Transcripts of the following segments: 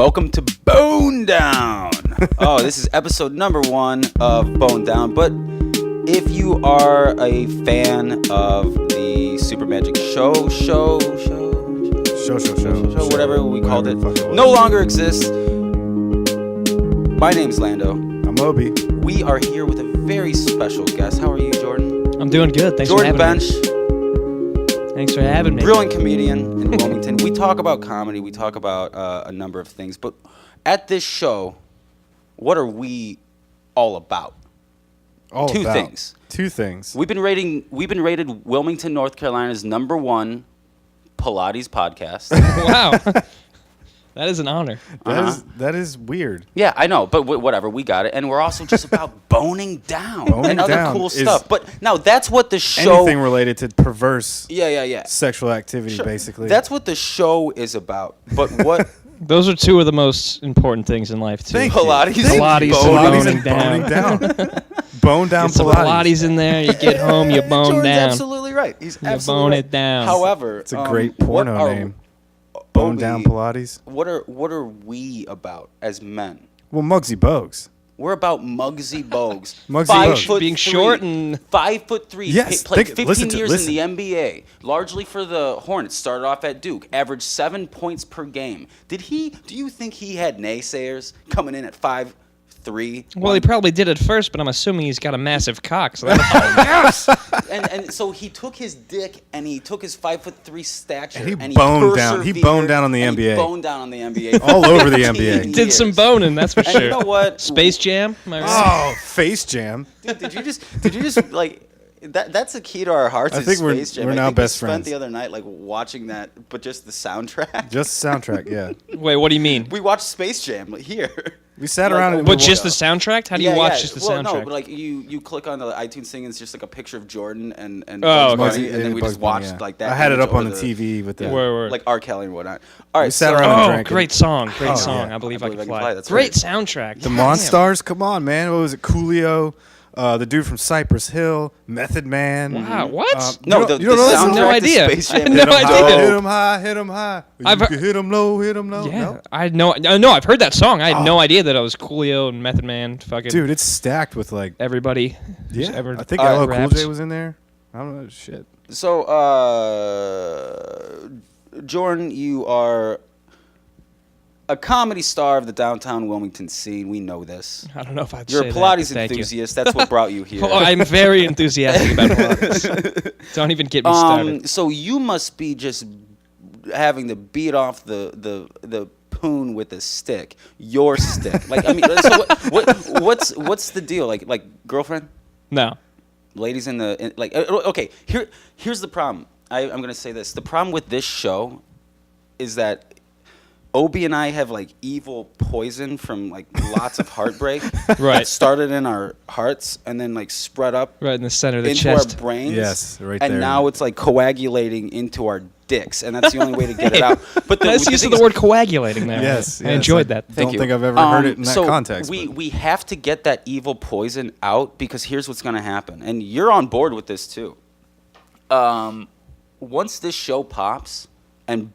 welcome to Bone Down. Oh, this is episode number 1 of Bone Down. But if you are a fan of the Super Magic Show, whatever we called it, no longer exists. My name's Lando. I'm Obie. We are here with a very special guest. How are you, Jordan? I'm doing good. Thanks Jordan for having Bench. me. Thanks for having me. Brilliant comedian in Wilmington. We talk about comedy. We talk about a number of things. But at this show, what are we all about? Two things. We've been rated Wilmington, North Carolina's #1 Pilates podcast. Wow. That is an honor. That is weird. Yeah, I know, but whatever, we got it. And we're also just about boning down and other cool stuff. But now that's what the show... Anything related to perverse sexual activity, sure. Basically. That's what the show is about. But what... Those are two of the most important things in life, too. Pilates boning down. Bone down get some Pilates in there, you get home, you bone Jordan's down. Absolutely right. He's you absolutely bone right. it down. However... It's a great porno name. Bone Down Pilates. What are we about as men? Well, Muggsy Bogues. We're about Muggsy Bogues. Being short and 5'3". Yes, played 15 years in the NBA, largely for the Hornets. Started off at Duke, averaged 7 points per game. Do you think he had naysayers coming in at 5'3"? Well, he probably did at first, but I'm assuming he's got a massive cock. So yes. And so he took his dick and he took his 5'3" stature and he boned down. He boned down on the NBA. He boned down on the NBA. All over the NBA. He did some boning, that's for sure. You know what? Space Jam? Am I right? Oh, Face Jam. Dude, did you just like that's a key to our hearts. I think Space Jam. we're now best friends. We spent the other night like watching that, but just the soundtrack. Just the soundtrack, yeah. Wait, what do you mean? We watched Space Jam here. We sat around and... But just the soundtrack? How do you watch just the soundtrack? No, but like you click on the iTunes thing, and it's just like a picture of Jordan and Bugs Bunny, and then we just watched like that. I had it up on the TV with the... Like R. Kelly and whatnot. All right, we sat around and drank. Great song. I believe I can fly. That's great soundtrack. The Monstars, come on, man. What was it? Coolio. The dude from Cypress Hill, Method Man. Wow, what? No, the soundtrack. No idea. To Space Jam. I had no idea. Hit him high, hit him high. You can hit him low, hit him low. Yeah, no? I had no. I've heard that song. I had no idea that it was Coolio and Method Man. Fucking dude, it's stacked with everybody. Yeah, I think LL Cool J was in there. I don't know, shit. So, Jordan, you are a comedy star of the downtown Wilmington scene. We know this. I don't know if I'd You're say a Pilates that. enthusiast. That's what brought you here. Oh, I'm very enthusiastic about Pilates. Don't even get me started. So you must be just having to beat off the poon with a stick. Your stick. Like, I mean, so what's the deal? Like girlfriend? No. Ladies okay. Here's the problem. I'm gonna say this. The problem with this show is that Obie and I have like evil poison from like lots of heartbreak. Right. That started in our hearts and then like spread up right in the center of the into chest. our brains. Yes, right there. And now it's like coagulating into our dicks, and that's the only way to get it out. But nice use of the word coagulating there. Yes, I enjoyed that. I don't think I've ever heard it in that context. We have to get that evil poison out because here's what's going to happen, and you're on board with this too. Once this show pops and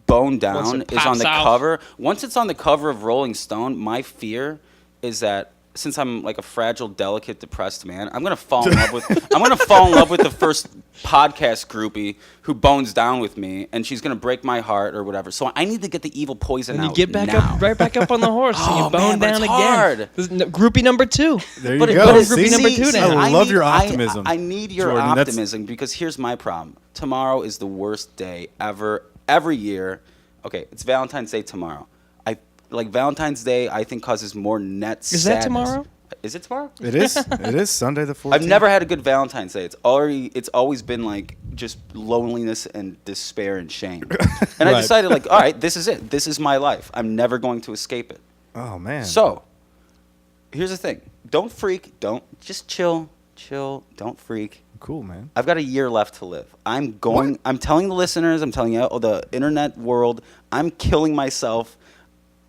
Bone Down is on the cover. Once it's on the cover of Rolling Stone, my fear is that since I'm like a fragile, delicate, depressed man, I'm gonna fall in love with the first podcast groupie who bones down with me, and she's gonna break my heart or whatever. So I need to get the evil poison out. And you get back now. up, right back up on the horse, and you bone down again. Hard. Groupie number 2. There you go. Groupie number 2 now. I love your optimism. I need your Jordan, optimism because here's my problem. Tomorrow is the worst day ever. Every year, okay, it's Valentine's Day tomorrow. Valentine's Day, I think causes more net sadness. Is that tomorrow? Is it tomorrow? It is. It is Sunday the 14th. I've never had a good Valentine's Day. It's always been like just loneliness and despair and shame. And I decided like, all right, this is it. This is my life. I'm never going to escape it. Oh man. So, here's the thing. Don't freak. Just chill. Don't freak. Cool, man. I've got a year left to live. I'm telling the listeners, I'm telling you, the internet world, I'm killing myself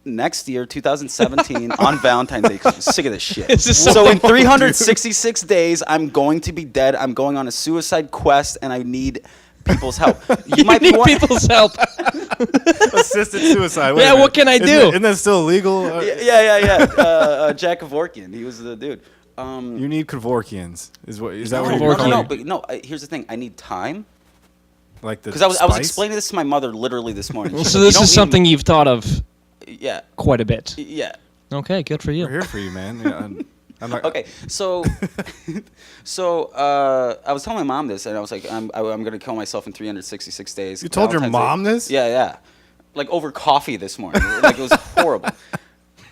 next year, 2017, on Valentine's Day because I'm sick of this shit. So in 366 days, I'm going to be dead. I'm going on a suicide quest, and I need people's help. You might need people's help. Assisted suicide. Wait Yeah, a minute. what can I do? Isn't that still illegal? Jack Kevorkian. He was the dude. You need Kevorkians. Is that what Kevorkian. you're No, but no. Here's the thing. I need time. Like the Because I was spice? explaining this to my mother literally this morning. She's So like, this "You don't is need something you've thought of Yeah. quite a bit. Yeah. Okay, good for We're you. here for you, man. Yeah, I'm like, Okay, so, I was telling my mom this, and I was like, I'm gonna kill myself in 366 days. You told your Valentine's mom Day. this? Yeah, like over coffee this morning. Like it was horrible.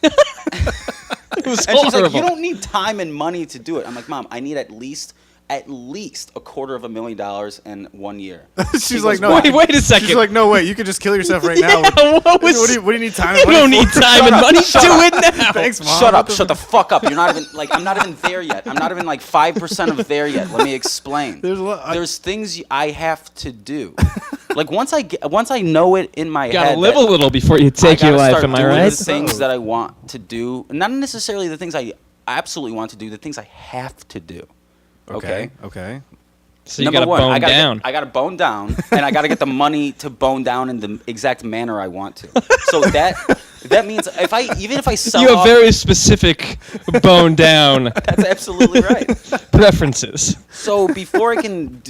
It was And she's like, horrible. you don't need time and money to do it. I'm like, Mom, I need at least $250,000 in 1 year. She's like, no. Wait a second. She's like, no, wait. You could just kill yourself right now. Yeah, what do you need time? You and money don't need for? time and money. Do it now. Thanks, Mom. Shut up! Shut the fuck up! You're not even like I'm not even there yet. I'm not even like 5% of there yet. Let me explain. There's things I have to do. Like once I know it in my Gotta head. live a that little before you I take your gotta life. start Am I doing right? The things that I want to do, not necessarily the things I absolutely want to do. The things I have to do. Okay. So you Number gotta one, bone down. I gotta bone down, and I gotta get the money to bone down in the exact manner I want to. So that means even if I sell You have off, very specific bone down that's absolutely right. preferences. So before I can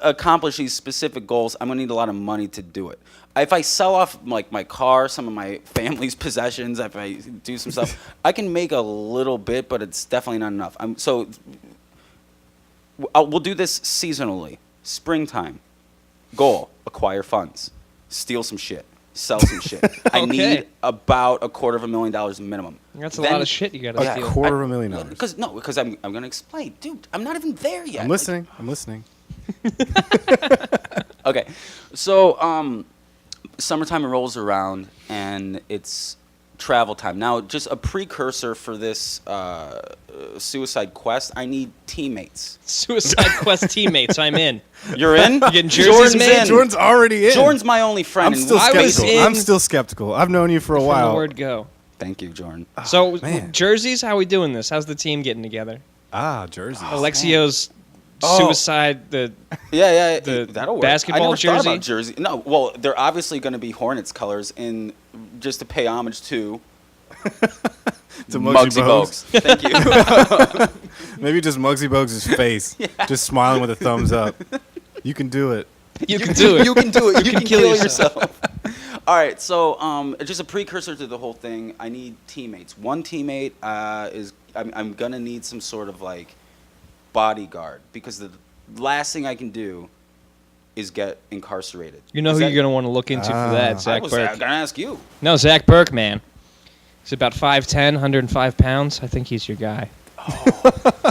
accomplish these specific goals, I'm gonna need a lot of money to do it. If I sell off like my car, some of my family's possessions, if I do some stuff, I can make a little bit, but it's definitely not enough. We'll do this seasonally. Springtime. Goal: acquire funds, steal some shit, sell some shit. I need about $250,000 minimum. That's a lot of shit you gotta A steal. $250,000. Because I'm gonna explain, dude. I'm not even there yet. I'm listening. I'm listening. Okay, so summertime rolls around and it's travel time. Now, just a precursor for this suicide quest, I need teammates. Suicide Quest teammates, I'm in. You're in? You getting jerseys Jordan's made? in. Jordan's already in. Jordan's my only friend. I'm and still I was skeptical. in- I'm still skeptical. I've known you for a From the while. word go. Thank you, Jordan. So, man. jerseys, how are we doing this? How's the team getting together? Jerseys. Alexio's Oh. suicide, the That'll work. basketball I never thought jersey? about jersey. No, well, they're obviously going to be Hornets colors in just to pay homage to To Muggsy Bogues. Thank you. Maybe just Muggsy Bogues' face, just smiling with a thumbs up. You can do it. You can do it. You can do it. You can kill kill yourself. yourself. All right, so just a precursor to the whole thing. I need teammates. One teammate is I'm gonna need some sort of like bodyguard because the last thing I can do is get incarcerated. You know Is who that- you're going to want to look into for that? I Zach was Burke. gonna ask you. No, Zach Burke, man. He's about 5'10", 105 pounds. I think he's your guy.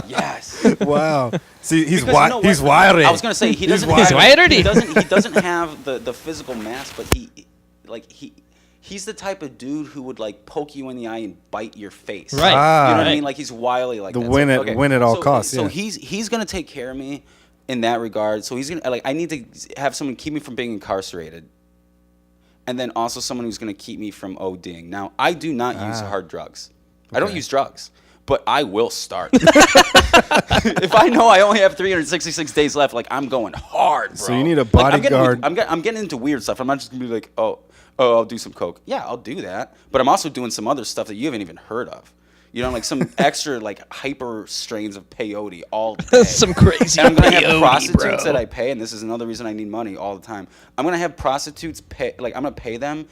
Yes. Wow. See, he's Because you know he's what? wiry. I was gonna say he doesn't. wiry. He's wiry. He doesn't have the physical mass, but he's the type of dude who would like poke you in the eye and bite your face. Right. You know what I Right. mean? Like he's wily like The that. win at all So- costs, So yeah. he's gonna take care of me in that regard. So he's gonna like I need to have someone keep me from being incarcerated, and then also someone who's gonna keep me from ODing. Now I do not use hard drugs. I don't Okay. use drugs. But I will start. If I know I only have 366 days left, like I'm going hard, bro. So you need a Like, bodyguard. I'm getting into weird stuff. I'm not just gonna be like, oh, I'll do some coke. Yeah, I'll do that. But I'm also doing some other stuff that you haven't even heard of. You know, like some extra like hyper strains of peyote all day. Some crazy And I'm gonna have peyote, prostitutes bro. that I pay, and this is another reason I need money all the time. I'm gonna have prostitutes pay, like I'm gonna pay them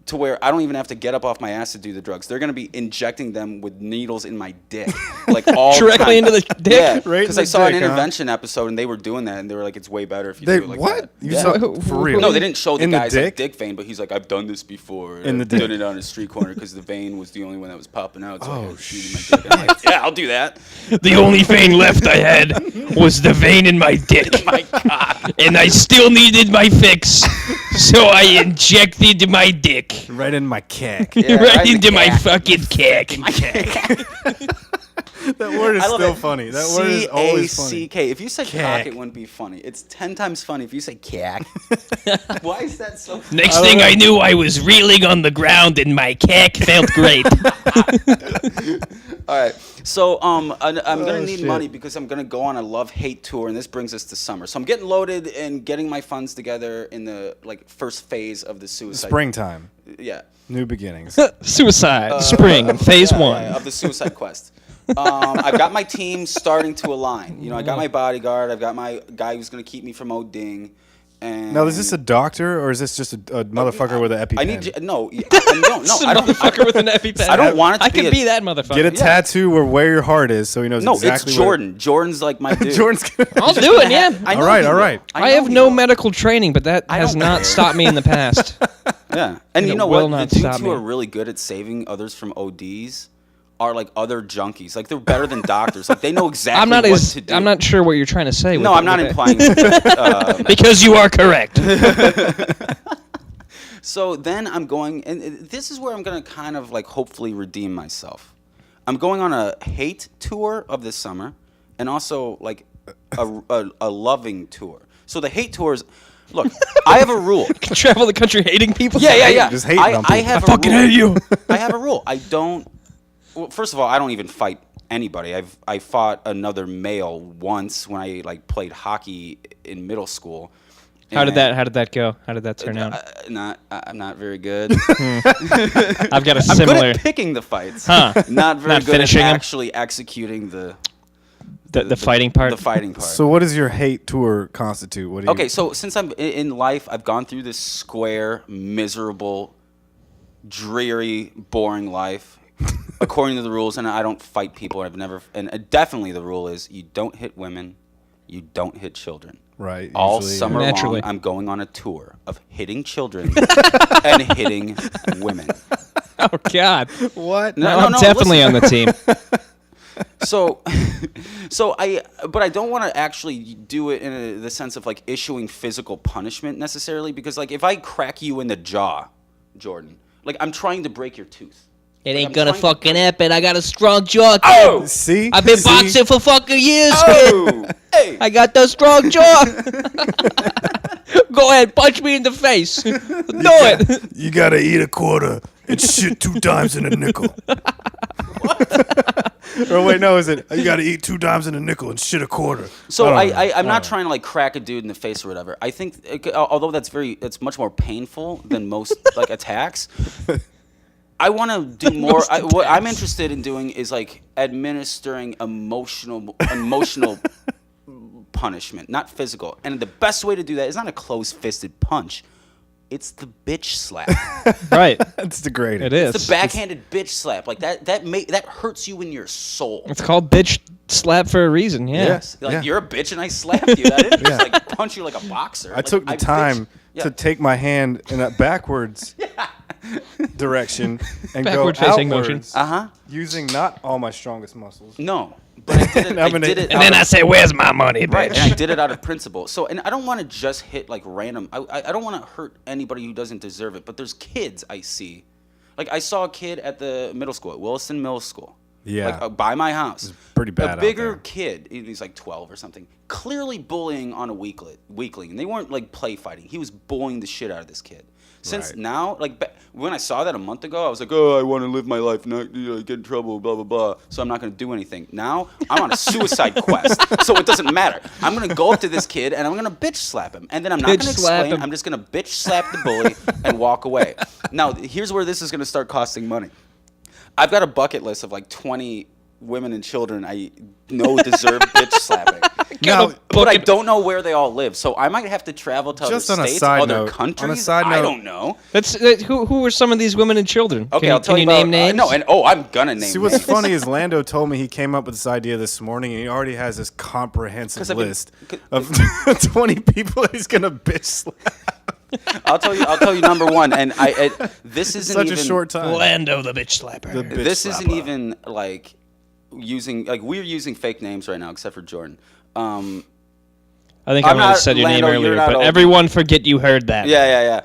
to where I don't even have to get up off my ass to do the drugs. They're gonna be injecting them with needles in my dick, like all the Directly time. into the dick? Yeah, Right in because the I saw an dick, huh? intervention episode, and they were doing that, and they were like, "It's way better if you They do it like what? that." You Yeah. saw for real? No, they didn't show the In guy's the like, dick? dick vein, but he's like, "I've done this before. In the I've done dick. it on a street corner because the vein was the only one that was popping out." So I Oh, had to shoot in my dick. I'm like, yeah, I'll do that. The only vein left I had was the vein in my dick. My God. And I still needed my fix. So I injected my dick. Right in my cack. Yeah, right right in the into my cack. fucking cack. That word is I love still it. funny. That word is always funny. C-A-C-K. If you said Cack. cock, it wouldn't be funny. It's 10 times funny if you say cack. Why is that so funny? Next thing I knew, I was reeling on the ground and my cack felt great. All right. So I'm gonna need shit. money because I'm gonna go on a love-hate tour, and this brings us to summer. So I'm getting loaded and getting my funds together in the first phase of the suicide. Springtime. Yeah. New beginnings. Suicide, spring, phase one. Of the suicide quest. I've got my team starting to align. You know, I got my bodyguard. I've got my guy who's gonna keep me from ODing. And Now, is this a doctor or is this just a motherfucker with an EpiPen? I need you, no, no. I don't. Motherfucker with an EpiPen. I don't want it to I be could be that motherfucker. Get a tattoo where your heart is, so he knows No, exactly. it's Jordan. Jordan's like my dude. Jordan's gonna I'll do it, yeah. I know All right, he all will. right. I have know no he will. medical training, but that has don't not care. stopped me in the past. Yeah, and And you it know will what? not The dudes stop who me. are really good at saving others from ODs are like other junkies. Like they're better than doctors. Like they know exactly I'm not what as to do. I'm not sure what you're trying to say. No, with I'm not with implying. because you are correct. So then I'm going, and this is where I'm going to kind of like hopefully redeem myself. I'm going on a hate tour of this summer, and also like a loving tour. So the hate tours. Look, I have a rule. Travel the country hating people. Yeah. Just hating on I people. have I a fucking rule. hate you. I have a rule. I don't. Well, first of all, I don't even fight anybody. I fought another male once when I like played hockey in middle school. How did that go? How did that turn out? I'm not very good. I've got a I'm good similar at picking the fights. Huh. Not very Not good at finishing 'em? actually executing the fighting part. The fighting part. So, what does your hate tour constitute? What do you? Okay, so since I'm in life, I've gone through this square, miserable, dreary, boring life, according to the rules, and I don't fight people. I've never, and definitely the rule is you don't hit women, you don't hit children. Right. All usually, summer Naturally. long, I'm going on a tour of hitting children and hitting women. Oh God. What? No, I'm definitely on the team. So, but I don't want to actually do it in the sense of like issuing physical punishment necessarily, because like if I crack you in the jaw, Jordan, like I'm trying to break your tooth. It Like, ain't I'm gonna trying fucking happen. I got a strong jaw. Kid. Oh! See? I've been See? boxing for fucking years, kid. Oh! Hey! I got the strong jaw. Go ahead, punch me in the face. Do it. You gotta eat a quarter and shit 2 dimes in a nickel. Or wait, no, is it? You gotta eat 2 dimes in a nickel and shit a quarter. So I don't know. I'm not trying to like crack a dude in the face or whatever. I think, although it's much more painful than most like attacks. I want to do more. What I'm interested in doing is like administering emotional punishment, not physical. And the best way to do that is not a close-fisted punch. It's the bitch slap. Right. That's degrading. It is. It's the backhanded bitch slap. Like that hurts you in your soul. It's called bitch slap for a reason. Yeah. Yes. Like Yeah. you're a bitch and I slapped you. I didn't just like punch you like a boxer. I took the time to take my hand in a backwards direction and Backward go facing outwards, Uh-huh. using not all my strongest muscles. No, but I did it. I'm gonna- I did it And then out I of- say, "Where's my money, Right, bitch?" and I did it out of principle. So, and I don't want to just hit like random. I don't want to hurt anybody who doesn't deserve it. But there's kids I see, like I saw a kid at the middle school, at Williston Middle School. Yeah. Like by my house. pretty bad A out bigger there. kid, he's like 12 or something, clearly bullying on a weakling, and they weren't like play fighting. He was bullying the shit out of this kid. Since Right. now, like when I saw that a month ago, I was like, oh, I want to live my life, not get in trouble, blah blah blah. So I'm not going to do anything. Now I'm on a suicide quest, so it doesn't matter. I'm going to go up to this kid and I'm going to bitch slap him, and then I'm not going Bitch to slap explain. him. I'm just going to bitch slap the bully and walk away. Now here's where this is going to start costing money. I've got a bucket list of like 20 women and children I know deserve bitch slapping. Now, But I don't know where they all live, so I might have to travel to Just other on a states, side other note- on a countries. side I note- don't know. Who were some of these women and children? Okay, can, I'll tell can you you about, name names? no, and I'm gonna name. See, what's names. funny is Lando told me he came up with this idea this morning, and he already has this 'Cause comprehensive I've been- list of 20 people he's gonna bitch slap. I'll tell you number one, and this isn't Such even a short time. Lando the bitch slapper. The bitch this isn't slapper. even like we're using fake names right now, except for Jordan. I think I'm I might have not said your Lando, name you're earlier, not but Obie. everyone forget you heard that. Yeah.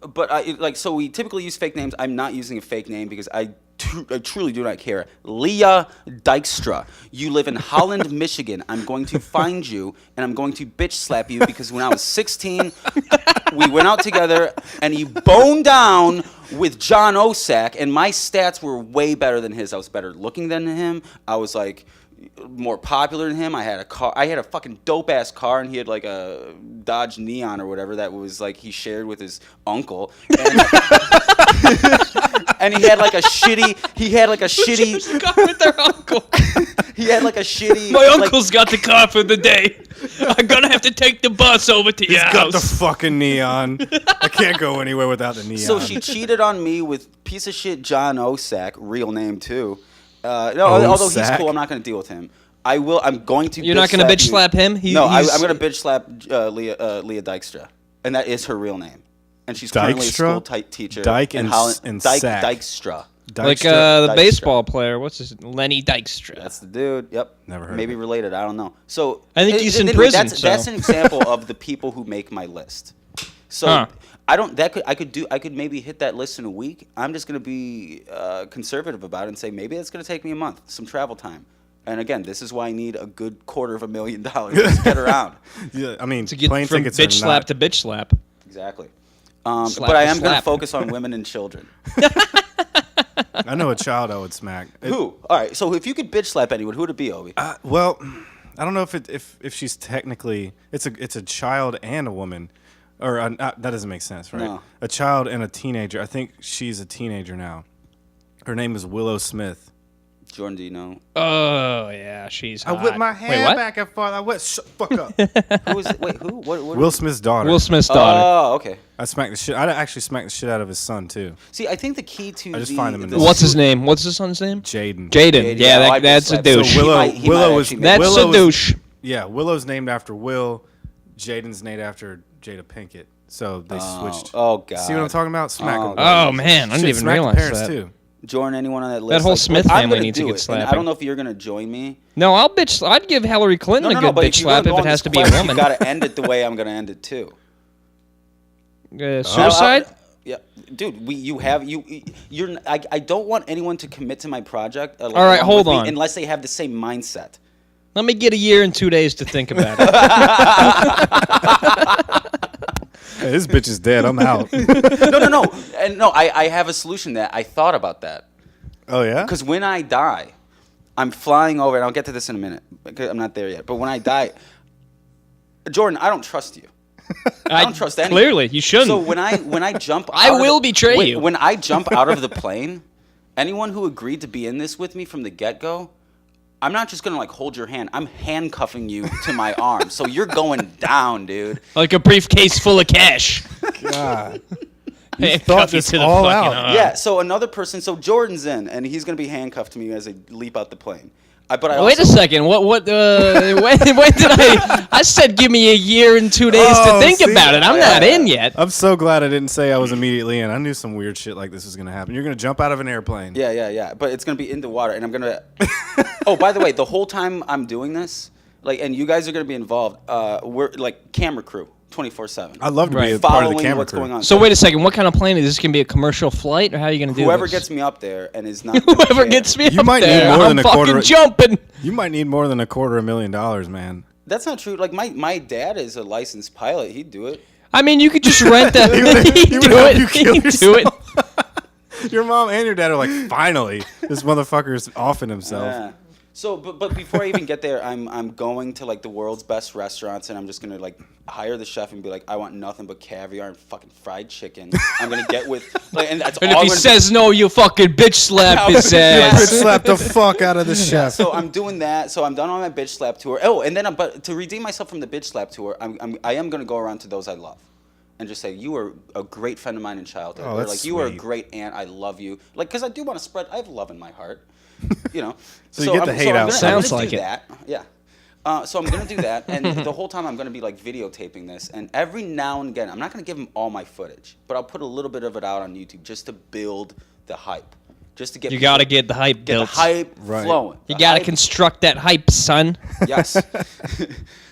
But so we typically use fake names. I'm not using a fake name because I truly do not care. Leah Dykstra, you live in Holland, Michigan. I'm going to find you, and I'm going to bitch slap you because when I was 16, we went out together, and you boned down with John Osak, and my stats were way better than his. I was better looking than him. I was like more popular than him. I had a car. I had a fucking dope ass car, and he had like a Dodge Neon or whatever that was like he shared with his uncle. And, and he had like a shitty. Just got with their uncle. He had like a shitty. My uncle's got the car for the day. I'm gonna have to take the bus over to your He's got the house. fucking neon. I can't go anywhere without the neon. So she cheated on me with piece of shit John Osak, real name too. Although he's Osak? cool, I'm not going to deal with him. I'm going to. You're not gonna bitch you. slap him? I'm going to bitch slap Leah Dykstra, and that is her real name, and she's currently a school teacher. Dyke in and Holland. Sack. Dykstra. Like Dykstra? the baseball player. What's his? Lenny Dykstra. That's the dude. Yep. Never heard Maybe of it. related. I don't know. So I think he's in anyway, prison. That's an example of the people who make my list. So. Huh. I could maybe hit that list in a week. I'm just gonna be conservative about it and say maybe it's gonna take me a month, some travel time. And again, this is why I need a good $250,000 to get around. Yeah, I mean, To get plane from tickets bitch are slap not. to bitch slap. Exactly. Slap But I to am gonna slap. focus on women and children. I know a child I would smack. Who? All right. So if you could bitch slap anyone, who would it be, Obie? Well, I don't know if she's technically it's a child and a woman, or that doesn't make sense, right? No. A child and a teenager. I think she's a teenager now. Her name is Willow Smith. Jordan, do you know? Oh yeah, she's hot. I whipped my Wait, hair what? back and forth. I went fuck up. Who is it? Wait, who? What? Will Smith's daughter. Will Smith's daughter. Oh, okay. I actually smacked the shit out of his son too. See, I think the key to I just find him in the this- What's his name? What's his son's name? Jaden. Jaden. Yeah, I that's a bitch slap. douche. So Willow- he Willow might was- actually That's make- Willow a was- douche. Yeah, Willow's named after Will. Jaden's named after Jada Pinkett. So they switched. Oh God. See what I'm talking about? Smack Oh, him. Oh man, I didn't Shit, even smack the realize parents that. too. Jordan, anyone on that list? whole Smith I'm family gonna needs to do get it, and I slapping. don't know if you're gonna join me. No, I'd give Hillary Clinton a good but bitch if you're gonna slap go if on it has this to be a quest, woman. You gotta end it the way I'm gonna end it too. Suicide? Yeah, dude. I don't want anyone to commit to my project. All right, along hold with me on. unless they have the same mindset. Let me get a year and 2 days to think about it. Hey, this bitch is dead. I'm out. No. And no, I have a solution to that. I thought about that. Oh yeah. Because when I die, I'm flying over, and I'll get to this in a minute. Because I'm not there yet. But when I die, Jordan, I don't trust you. I don't trust anyone. Clearly, you shouldn't. So when I jump, I will betray you. When I jump out of the plane, anyone who agreed to be in this with me from the get-go, I'm not just gonna like hold your hand. I'm handcuffing you to my arm. So you're going down, dude. Like a briefcase full of cash. God. Handcuff thought you this to the all fucking out. arm. Yeah. So another person. So Jordan's in, and he's gonna be handcuffed to me as I leap out the plane. But I Wait a also, second. When did I said give me a year and 2 days to Oh, think see? about it. I'm not in yet. I'm so glad I didn't say I was immediately in. I knew some weird shit like this was gonna happen. You're gonna jump out of an airplane. Yeah. But it's gonna be in the water, and I'm gonna. Oh, by the way, the whole time I'm doing this, like, and you guys are gonna be involved. We're like camera crew, 24/7. I'd love to Right. be a part of Following the camera what's crew. going on. So wait a second. What kind of plane is this? Going to be a commercial flight, or how are you going to do Whoever this? gets me up there and is not. Whoever gets me You up might need there, more I'm than a fucking quarter- jumping. You might need more than $250,000, man. That's not true. Like my dad is a licensed pilot. He'd do it. I mean, you could just rent that. He would He'd do help it. you kill He'd do it. Your mom and your dad are like, finally, this motherfucker's offing himself. Yeah. So, but before I even get there, I'm going to like the world's best restaurants, and I'm just gonna like hire the chef and be like, I want nothing but caviar and fucking fried chicken. I'm gonna get with, like, and that's And all if I'm he gonna says no, you fucking bitch slap his Bitch ass. slap the fuck out of the chef. So I'm doing that. So I'm done on my bitch slap tour. Oh, and then but to redeem myself from the bitch slap tour, I am gonna go around to those I love, and just say you were a great friend of mine in childhood. Oh, Or, that's like you were a sweet. great aunt. I love you. Like because I do want to spread. I have love in my heart. You know. So you get the hate out. Sounds I'm gonna like do it. that. Yeah. So I'm gonna do that, and the whole time I'm gonna be like videotaping this, and every now and again, I'm not gonna give them all my footage, but I'll put a little bit of it out on YouTube just to build the hype, just to get You people- got to get the hype get built. the hype Right. flowing. You The got to hype- construct that hype, son. Yes.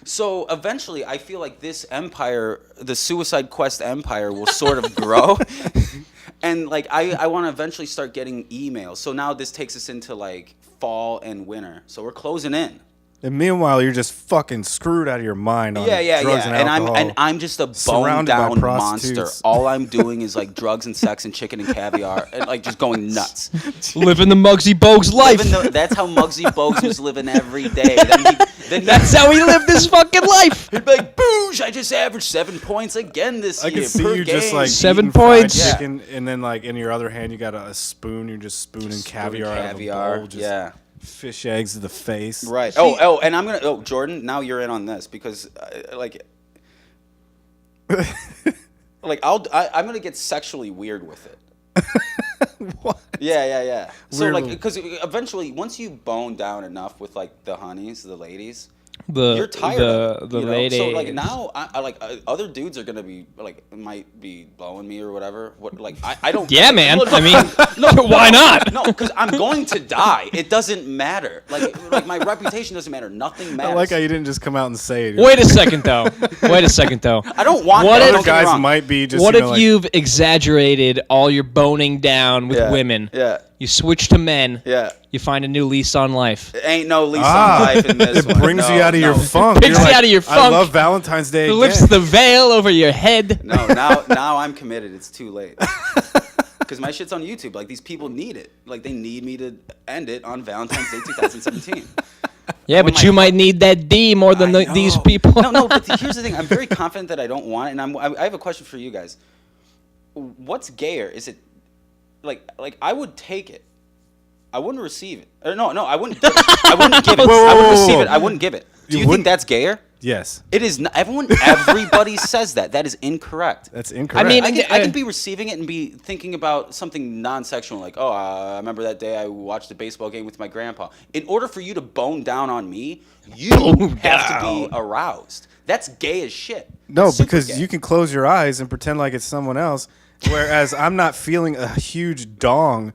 So eventually, I feel like this empire, the Suicide Quest empire, will sort of grow. And like I want to eventually start getting emails. So now this takes us into like fall and winter. So we're closing in. And meanwhile, you're just fucking screwed out of your mind on Yeah. drugs and alcohol. And I'm just a bone surrounded by down monster. prostitutes. All I'm doing is like drugs and sex and chicken and caviar and like just going nuts. Living the Muggsy Bogues life. That's how Muggsy Bogues was living every day. That's how he lived his fucking life. He'd be like, "Boosh! I just averaged 7 points again this I year can see per you game." just like 7 eating fried points. chicken, and then like in your other hand you got a spoon. You're just spooning caviar out of a bowl. Just fish eggs to the face. Right. Oh, and I'm gonna. Oh, Jordan, now you're in on this because, like, I'm gonna get sexually weird with it. What? Yeah. So Weird. like, because eventually, once you bone down enough with like the honeys, the ladies, The you're tired of it, the you know? ladies. So like now, I like other dudes are gonna be like might be blowing me or whatever. What like I don't. Yeah, man. No, I mean, why not? No, because I'm going to die. It doesn't matter. Like my reputation doesn't matter. Nothing matters. I like how you didn't just come out and say it. Wait a second, though. I don't want What that. if- Don't Other get me guys wrong. might be just. What you if know, like, you've exaggerated all your boning down with Yeah, women? yeah. You switch to men. Yeah. You find a new lease on life. Ain't no lease on life in this it one. brings No, you out of your no. funk. Brings You're you like, out of your I funk. love Valentine's Day. It again. lifts the veil over your head. No, now I'm committed. It's too late. Because my shit's on YouTube. Like, these people need it. Like, they need me to end it on Valentine's Day 2017. Yeah, but you might need that D more than I these know. people. No, but here's the thing. I'm very confident that I don't want it. And I have a question for you guys. What's gayer? Is it, like I would take it. I wouldn't receive it. Or no, I wouldn't give it. I wouldn't give it. I would receive it. I wouldn't give it. Do you think wouldn't- that's gayer? Yes, It is not. Everybody says that. That is incorrect. that's incorrect. I mean, I can be receiving it and be thinking about something non-sexual, like, oh, I remember that day I watched a baseball game with my grandpa. In order for you to bone down on me, you have to be aroused. That's gay as shit. no, Super because gay. you can close your eyes and pretend like it's someone else. Whereas I'm not feeling a huge dong.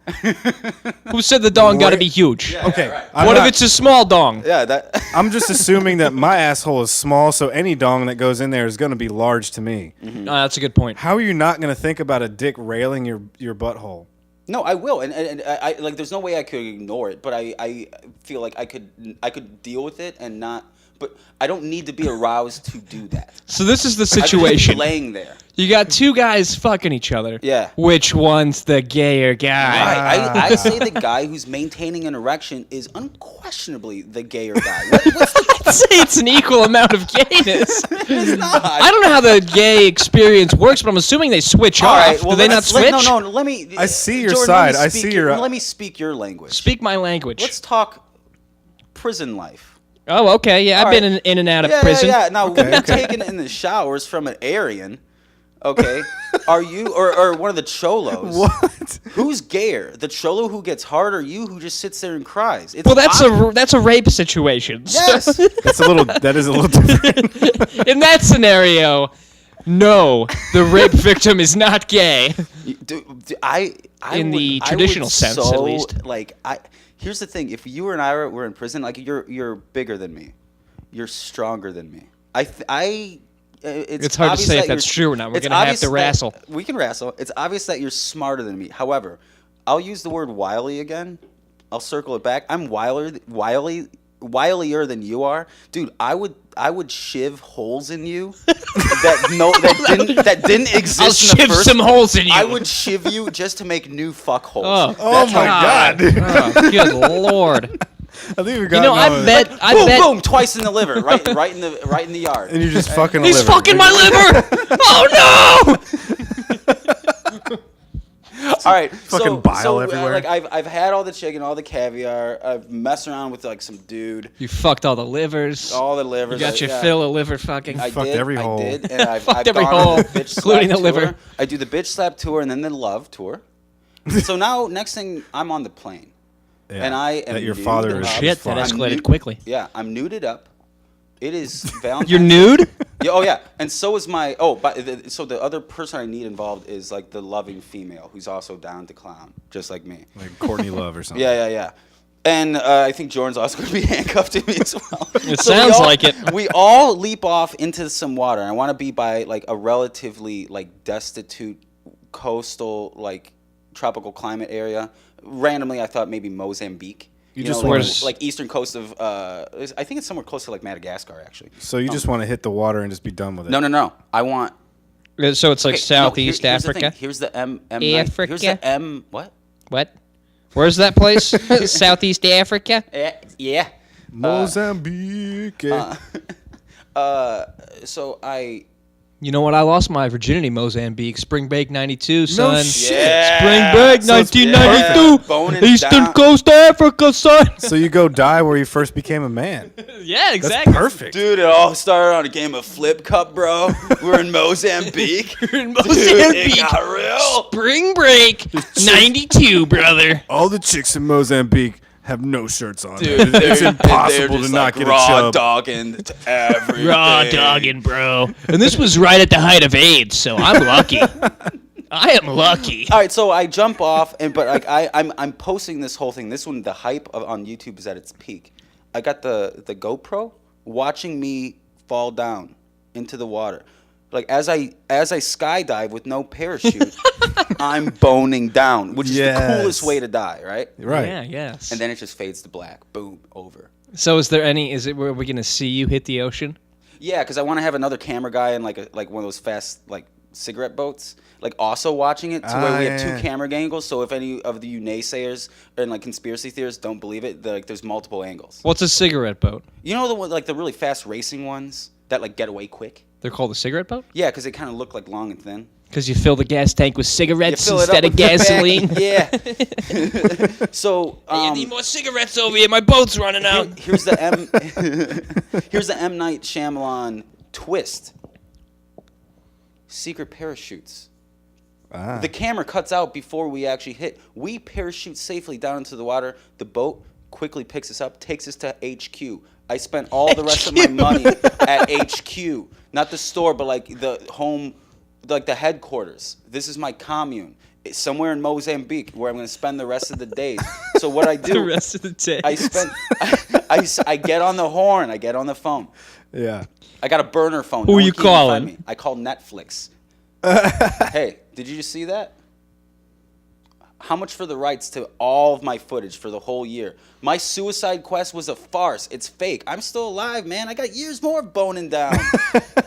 Who said the dong got to be huge? Okay, right. I'm What if not- it's a small dong? Yeah, that. I'm just assuming that my asshole is small, so any dong that goes in there is going to be large to me. Mm-hmm. That's a good point. How are you not going to think about a dick railing your butthole? No, I will, and I like. There's no way I could ignore it, but I feel like I could deal with it and not. But I don't need to be aroused to do that. So this is the I could just be situation. laying there. You got two guys fucking each other. Yeah. Which one's the gayer guy? I say the guy who's maintaining an erection is unquestionably the gayer guy. What's the I'd say it's an equal amount of gayness. It's not. I don't know how the gay experience works, but I'm assuming they switch All off. right, well, Do they not let's- switch? No, let me. I see your Jordan, let me side. I speak see your- your- Let me speak your language. Speak my language. Let's talk prison life. Oh, okay. Yeah, I've All been right. in and out of Yeah, prison. Yeah. Now, Okay, when you're okay. taking in the showers from an Aryan, okay, are you or one of the cholos? What? Who's gayer, the cholo who gets hard, or you who just sits there and cries? It's Well, that's obvious. a rape situation. Yes. That is a little different. In that scenario, no, the rape victim is not gay. I In the would- I traditional would sense, at least. Like here's the thing: if you and I were in prison, like you're bigger than me, you're stronger than me. It's hard to obvious say if that that's you're- true or not. We're it's gonna have obvious to that- wrestle. We can wrestle. It's obvious that you're smarter than me. However, I'll use the word wily again. I'll circle it back. I'm wilier than you are, dude. I would shiv holes in you that didn't exist. I'll in the shiv first some holes in you. I would shiv you just to make new fuck holes. Oh my God. Oh, good lord. I think we got. You know, I bet. Boom, boom, twice in the liver, right in the yard. And you're just fucking. He's liver. fucking my liver. Oh no! All right, Fucking bile everywhere. Like I've had all the chicken, all the caviar. I've messed around with like some dude, You fucked all the livers. all the livers. You got your yeah. fill of liver fucking. I fucked did, every hole. I did, and I've Fucked every gone on hole, the bitch including slap the liver. tour. I do the bitch slap tour and then the love tour. So now, next thing, I'm on the plane, Yeah, and I am that your nude father up. is. Shit, that fine. escalated quickly. Yeah, I'm nuded up. It is Valentine's. You're nude? Yeah, oh yeah, and so is my. Oh, but so the other person I need involved is like the loving female who's also down to clown, just like me. Like Courtney Love or something. Yeah. And I think Jordan's also going to be handcuffed to me as well. It So we sounds all- like it. We all leap off into some water. And I want to be by like a relatively like destitute coastal like tropical climate area. Randomly, I thought maybe Mozambique. You just know, wanna- like eastern coast of. I think it's somewhere close to like Madagascar, actually. So you just want to hit the water and just be done with it? No. I want. So it's like Okay, Southeast here's the Africa. thing. Here's the M. Night. Africa? Here's the M. What? What? Where's that place? Southeast Africa. Yeah. Mozambique. So I. You know what? I lost my virginity, Mozambique. Spring break '92, son. No shit. Yeah. Spring break So it's 1992. Boning Eastern down. Coast Africa, son. So you go die where you first became a man. Yeah, That's exactly. perfect. Dude, it all started on a game of Flip Cup, bro. We're in Mozambique. In Dude, Mozambique. it got real. Spring break '92, brother. All the chicks in Mozambique have no shirts on. Dude, It's they're impossible to just not like get a raw chub. dogging to everything. Raw dogging, bro. And this was right at the height of AIDS, so I'm lucky. I am lucky. All right, so I jump off, but like I'm posting this whole thing. This one, the hype on YouTube is at its peak. I got the GoPro watching me fall down into the water. Like as I skydive with no parachute, I'm boning down, which is the coolest way to die, right? Right. Yeah, yes. And then it just fades to black. Boom, over. So are we gonna see you hit the ocean? Yeah, because I want to have another camera guy in like one of those fast like cigarette boats, like also watching it to where we have two camera angles. So if any of you naysayers and like conspiracy theorists don't believe it, like there's multiple angles. What's a cigarette boat? You know the one, like the really fast racing ones that like get away quick. They're called a cigarette boat? Yeah, because they kind of look like long and thin. Because you fill the gas tank with You cigarettes fill it up instead of with the gasoline. back. Yeah. So I need more cigarettes over here. My boat's running out. here's the here's the M Night Shyamalan twist. Secret parachutes. Ah. The camera cuts out before we actually hit. We parachute safely down into the water. The boat quickly picks us up, takes us to HQ. I spent all the rest of my money at HQ. Not the store, but like the home, like the headquarters. This is my commune. It's somewhere in Mozambique where I'm going to spend the rest of the days. So what I do, The rest of the day. I get on the horn. I get on the phone. Yeah. I got a burner phone. Who No one you can even calling? find me. I call Netflix. Hey, did you just see that? How much for the rights to all of my footage for the whole year? My suicide quest was a farce. It's fake. I'm still alive, man. I got years more of boning down.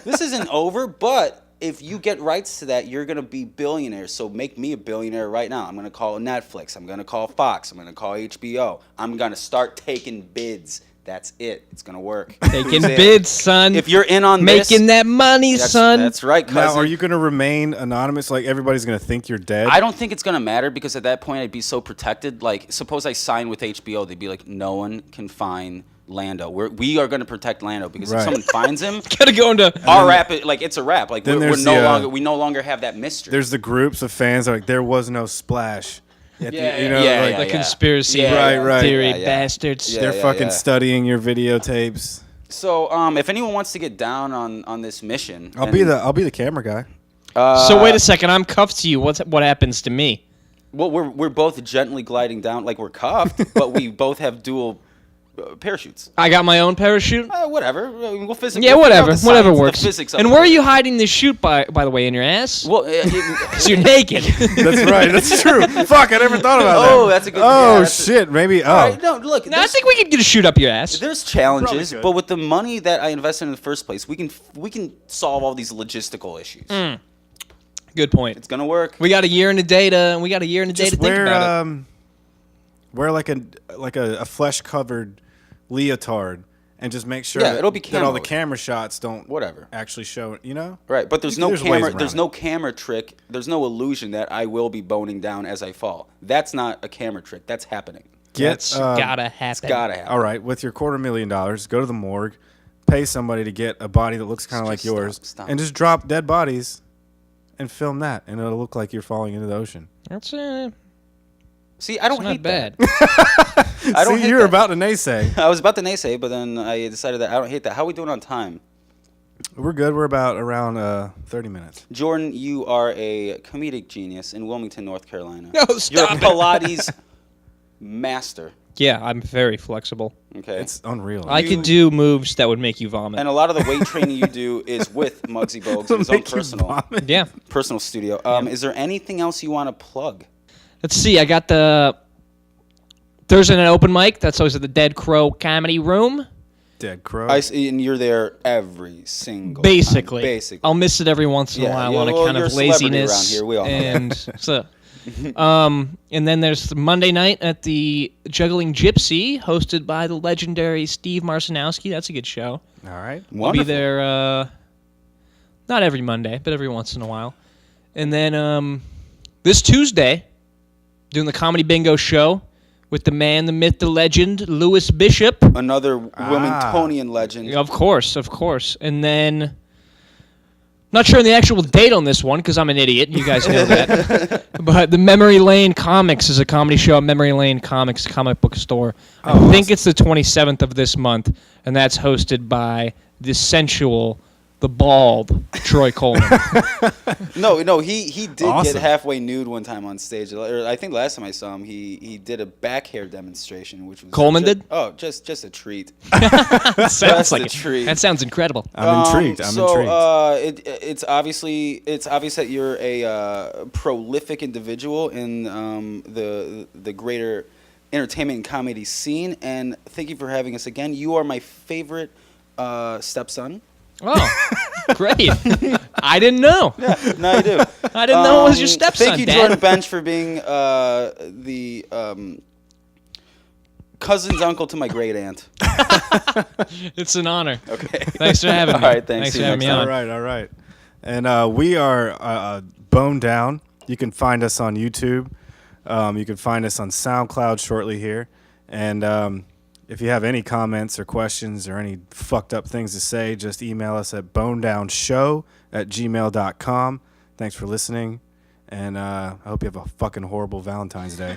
This isn't over, but if you get rights to that, you're going to be billionaires. So make me a billionaire right now. I'm going to call Netflix. I'm going to call Fox. I'm going to call HBO. I'm going to start taking bids. That's it. It's going to work. Taking That's it. bids, son. If you're in on this, Making that money, son. that's right, cousin. Now, are you going to remain anonymous? Like everybody's going to think you're dead? I don't think it's going to matter because at that point I'd be so protected. Like, suppose I sign with HBO, they'd be like, no one can find Lando. We are going to protect Lando because if Right. someone finds him, Gotta go into. our rap, like it's a rap. Like Then we're there's no the, longer, we no longer have that mystery. There's the groups of fans that are like, there was no splash. Yeah, The conspiracy Yeah, right. theory Yeah, yeah. bastards. Yeah. They're fucking studying your videotapes. So, if anyone wants to get down on this mission, I'll be the camera guy. So wait a second, I'm cuffed to you. What happens to me? Well, we're both gently gliding down, like we're cuffed, but we both have dual parachutes. I got my own parachute. Whatever. We'll physics. Yeah, we'll figure out whatever. the Whatever science, the works. physics of And it. where are you hiding this chute, by the way, in your ass? Well, So you're naked. That's right. That's true. Fuck, I never thought about that. oh, that's a good. Oh yeah, that's a- shit, maybe. Oh, All right, no, look. No, I think we could get a chute up your ass. There's challenges, Probably could. but with the money that I invested in the first place, we can solve all these logistical issues. Good point. It's gonna work. We got a year in the data. We got a year in the day to just think wear about it. wear like a flesh covered leotard and just make sure Yeah, it'll be that all the camoed. camera shots don't Whatever. actually show. You know. Right, but there's no There's ways camera. around There's it. no camera trick. There's no illusion that I will be boning down as I fall. That's not a camera trick. That's happening. That's gotta happen. It's gotta happen. All right, with your $250,000, go to the morgue, pay somebody to get a body that looks kind of like Just yours, stop. and just drop dead bodies and film that, and it'll look like you're falling into the ocean. That's See, I don't not hate bad. that. I don't See, hate you're that. about to naysay. I was about to naysay, but then I decided that I don't hate that. How are we doing on time? We're good. We're about around 30 minutes. Jordan, you are a comedic genius in Wilmington, North Carolina. No, You're a stop it. Pilates master. Yeah, I'm very flexible. Okay. It's unreal. I could do moves that would make you vomit. And a lot of the weight training you do is with Muggsy Bogues in his own Make you personal vomit. Yeah. studio. Is there anything else you want to plug? let's see. I got the Thursday night open mic. That's always at the Dead Crow Comedy Room. Dead Crow. And you're there every single Basically. time. Basically. I'll miss it every once in a while on account you're of a celebrity laziness. around here. We all know and so, and then there's Monday night at the Juggling Gypsy, hosted by the legendary Steve Marcinowski. That's a good show. All right. I'll be there not every Monday, but every once in a while. And then this Tuesday, doing the Comedy Bingo show with the man, the myth, the legend, Lewis Bishop. Another Wilmingtonian legend. Of course. And then, not sure on the actual date on this one because I'm an idiot. You guys know that. But the Memory Lane Comics is a comedy show at Memory Lane Comics comic book store. I think it's the 27th of this month, and that's hosted by the sensual, the bald Troy Coleman. No, he did Awesome. get halfway nude one time on stage. Or I think last time I saw him, he did a back hair demonstration, which was Coleman did? Oh, just a treat. Sounds Just like a treat. That sounds incredible. I'm intrigued. I'm intrigued. It's obvious that you're a prolific individual in the greater entertainment and comedy scene, and thank you for having us again. You are my favorite stepson. Oh, great. I didn't know. Yeah, now you do. I didn't know it was your stepson, Thank you, Dad. Jordan Bench, for being the cousin's uncle to my great aunt. It's an honor. Okay. Thanks for having me. All right, thanks. Thanks See for you having me next on. All right. And we are Bone Down. You can find us on YouTube. You can find us on SoundCloud shortly here. And if you have any comments or questions or any fucked up things to say, just email us at bonedownshow@gmail.com. Thanks for listening. And I hope you have a fucking horrible Valentine's Day.